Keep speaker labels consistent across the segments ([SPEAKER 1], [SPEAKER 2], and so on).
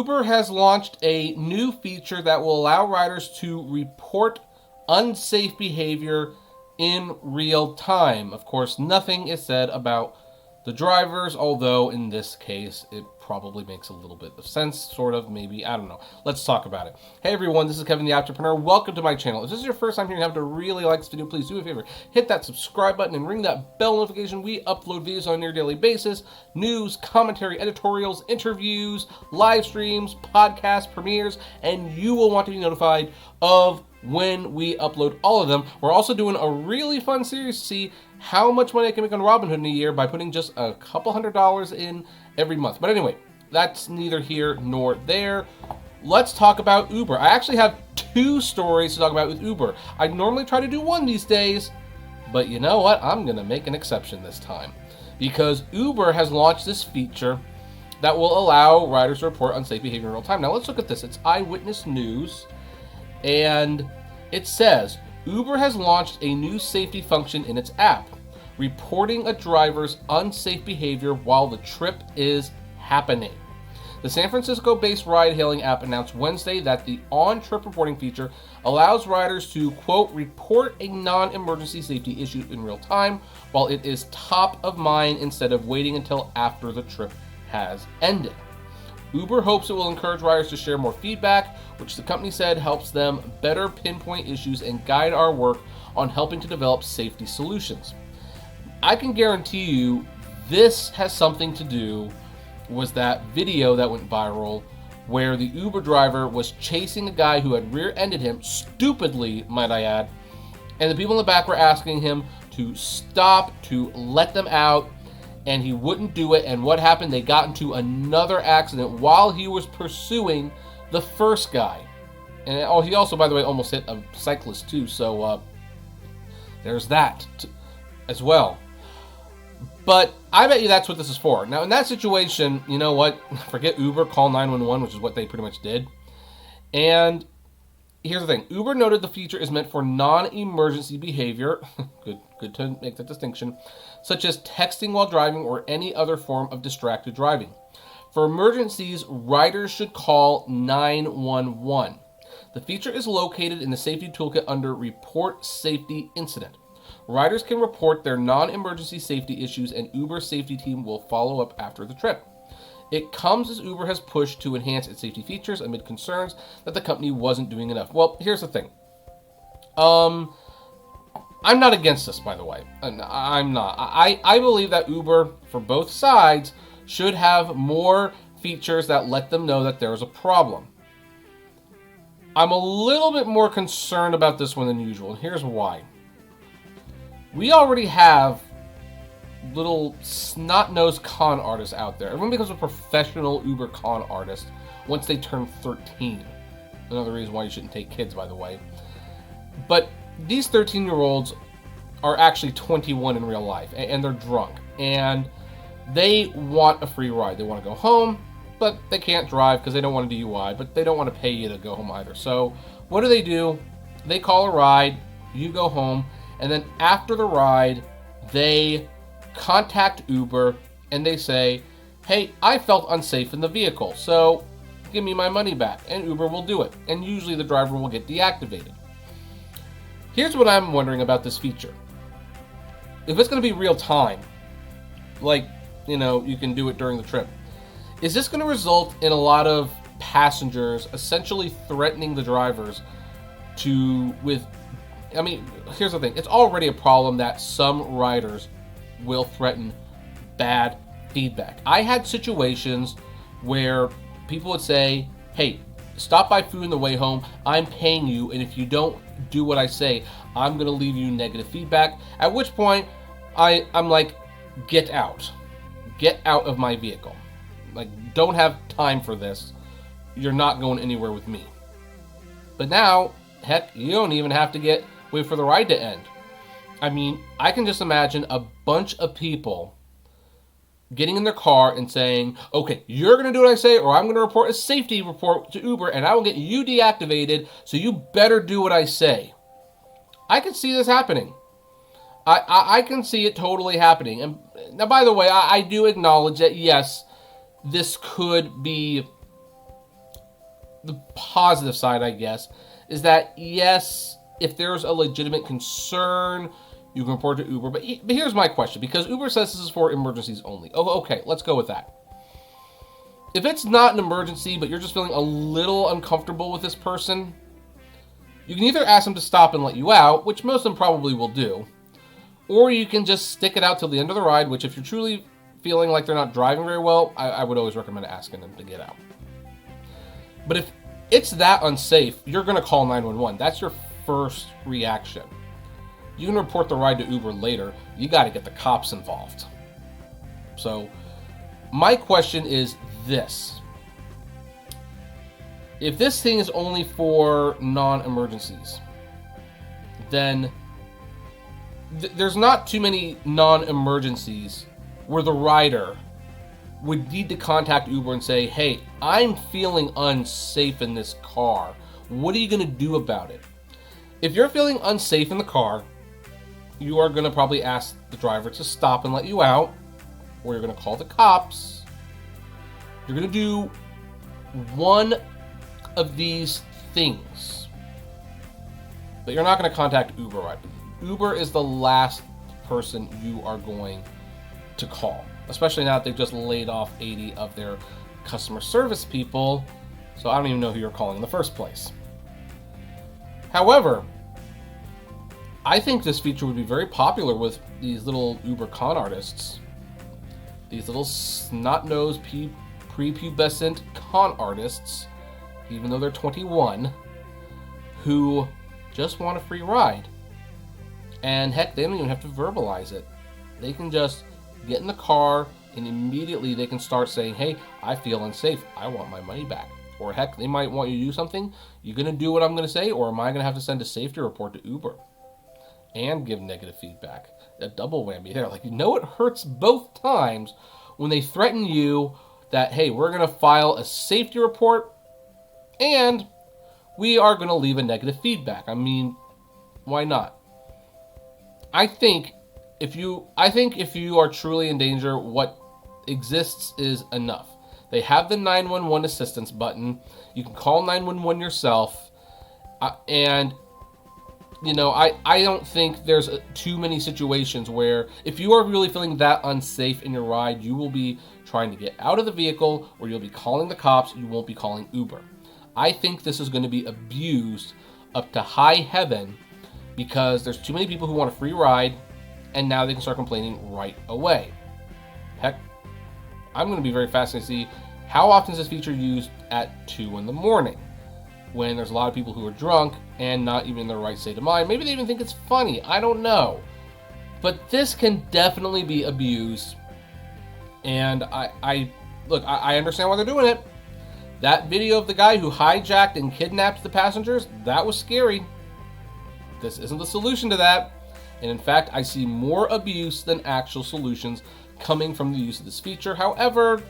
[SPEAKER 1] Uber has launched a new feature that will allow riders to report unsafe behavior in real time. Of course, nothing is said about the drivers, although in this case, it probably makes a little bit of sense, sort of, maybe, I don't know. Let's talk about it. Hey everyone, this is Kevin the Apptrepreneur. Welcome to my channel. If this is your first time here and you have to really like this video, please do me a favor. Hit that subscribe button and ring that bell notification. We upload videos on a near daily basis. News, commentary, editorials, interviews, live streams, podcast premieres, and you will want to be notified of when we upload all of them. We're also doing a really fun series to see how much money I can make on Robinhood in a year by putting just a couple $100s in every month. But anyway, that's neither here nor there. Let's talk about Uber. I actually have two stories to talk about with Uber. I normally try to do one these days, but you know what? I'm going to make an exception this time because Uber has launched this feature that will allow riders to report unsafe behavior in real time. Now let's look at this. It's Eyewitness News, and it says Uber has launched a new safety function in its app, reporting a driver's unsafe behavior while the trip is happening. The San Francisco-based ride-hailing app announced Wednesday that the on-trip reporting feature allows riders to, quote, report a non-emergency safety issue in real time while it is top of mind instead of waiting until after the trip has ended. Uber hopes it will encourage riders to share more feedback, which the company said helps them better pinpoint issues and guide our work on helping to develop safety solutions. I can guarantee you this has something to do with that video that went viral where the Uber driver was chasing a guy who had rear-ended him, stupidly, might I add, and the people in the back were asking him to stop, to let them out, and he wouldn't do it. And what happened? They got into another accident while he was pursuing the first guy. And he also, by the way, almost hit a cyclist too, so there's that as well. But I bet you that's what this is for. Now, in that situation, you know what? Forget Uber, call 911, which is what they pretty much did. And here's the thing. Uber noted the feature is meant for non-emergency behavior, good to make that distinction, such as texting while driving or any other form of distracted driving. For emergencies, riders should call 911. The feature is located in the safety toolkit under Report Safety Incident. Riders can report their non-emergency safety issues and Uber's safety team will follow up after the trip. It comes as Uber has pushed to enhance its safety features amid concerns that the company wasn't doing enough. Well, here's the thing. I'm not against this, by the way. I'm not. I believe that Uber, for both sides, should have more features that let them know that there's a problem. I'm a little bit more concerned about this one than usual, and here's why. We already have little snot-nosed con artists out there. Everyone becomes a professional Uber con artist once they turn 13. Another reason why you shouldn't take kids, by the way. But these 13-year-olds are actually 21 in real life, and they're drunk. And they want a free ride. They want to go home, but they can't drive because they don't want a DUI, but they don't want to pay you to go home either. So what do? They call a ride, you go home, and then after the ride, they contact Uber and they say, hey, I felt unsafe in the vehicle, so give me my money back. And Uber will do it. And usually the driver will get deactivated. Here's what I'm wondering about this feature. If it's going to be real time, like, you can do it during the trip, is this going to result in a lot of passengers essentially threatening the drivers here's the thing. It's already a problem that some riders will threaten bad feedback. I had situations where people would say, hey, stop by food on the way home. I'm paying you, and if you don't do what I say, I'm going to leave you negative feedback. At which point, I'm like, get out. Get out of my vehicle. Like, don't have time for this. You're not going anywhere with me. But now, heck, you don't even have to wait for the ride to end. I mean, I can just imagine a bunch of people getting in their car and saying, okay, you're going to do what I say, or I'm going to report a safety report to Uber, and I will get you deactivated, so you better do what I say. I can see this happening. I can see it totally happening. And now, by the way, I do acknowledge that, yes, this could be the positive side, I guess, is that yes, if there's a legitimate concern, you can report to Uber. But here's my question, because Uber says this is for emergencies only. Oh, okay, let's go with that. If it's not an emergency, but you're just feeling a little uncomfortable with this person, you can either ask them to stop and let you out, which most of them probably will do, or you can just stick it out till the end of the ride, which if you're truly feeling like they're not driving very well, I would always recommend asking them to get out. But if it's that unsafe, you're going to call 911. That's your first reaction. You can report the ride to Uber later. You got to get the cops involved. So my question is this. If this thing is only for non-emergencies, then there's not too many non-emergencies where the rider would need to contact Uber and say, hey, I'm feeling unsafe in this car. What are you going to do about it? If you're feeling unsafe in the car, you are going to probably ask the driver to stop and let you out, or you're going to call the cops. You're going to do one of these things, but you're not going to contact Uber, right? Uber is the last person you are going to call, especially now that they've just laid off 80 of their customer service people, so I don't even know who you're calling in the first place. However, I think this feature would be very popular with these little Uber con artists, these little snot-nosed prepubescent con artists, even though they're 21, who just want a free ride. And heck, they don't even have to verbalize it. They can just get in the car and immediately they can start saying, hey, I feel unsafe. I want my money back. Or heck, they might want you to do something. You going to do what I'm going to say, or am I going to have to send a safety report to Uber and give negative feedback? A double whammy there. Like, it hurts both times when they threaten you that, hey, we're going to file a safety report and we are going to leave a negative feedback. I mean, why not? I think if you are truly in danger, what exists is enough. They have the 911 assistance button. You can call 911 yourself. And, I don't think there's too many situations where if you are really feeling that unsafe in your ride, you will be trying to get out of the vehicle, or you'll be calling the cops. You won't be calling Uber. I think this is going to be abused up to high heaven because there's too many people who want a free ride, and now they can start complaining right away. Heck, I'm going to be very fascinated to see how often is this feature used at 2 in the morning when there's a lot of people who are drunk and not even in their right state of mind. Maybe they even think it's funny. I don't know. But this can definitely be abused. And I understand why they're doing it. That video of the guy who hijacked and kidnapped the passengers, that was scary. This isn't the solution to that. And in fact, I see more abuse than actual solutions coming from the use of this feature. However,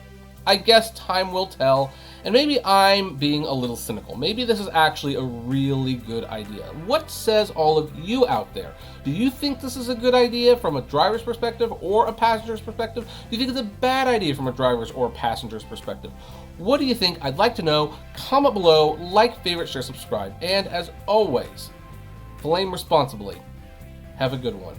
[SPEAKER 1] I guess time will tell. And maybe I'm being a little cynical. Maybe this is actually a really good idea. What says all of you out there? Do you think this is a good idea from a driver's perspective or a passenger's perspective? Do you think it's a bad idea from a driver's or a passenger's perspective? What do you think? I'd like to know. Comment below, like, favorite, share, subscribe. And as always, flame responsibly. Have a good one.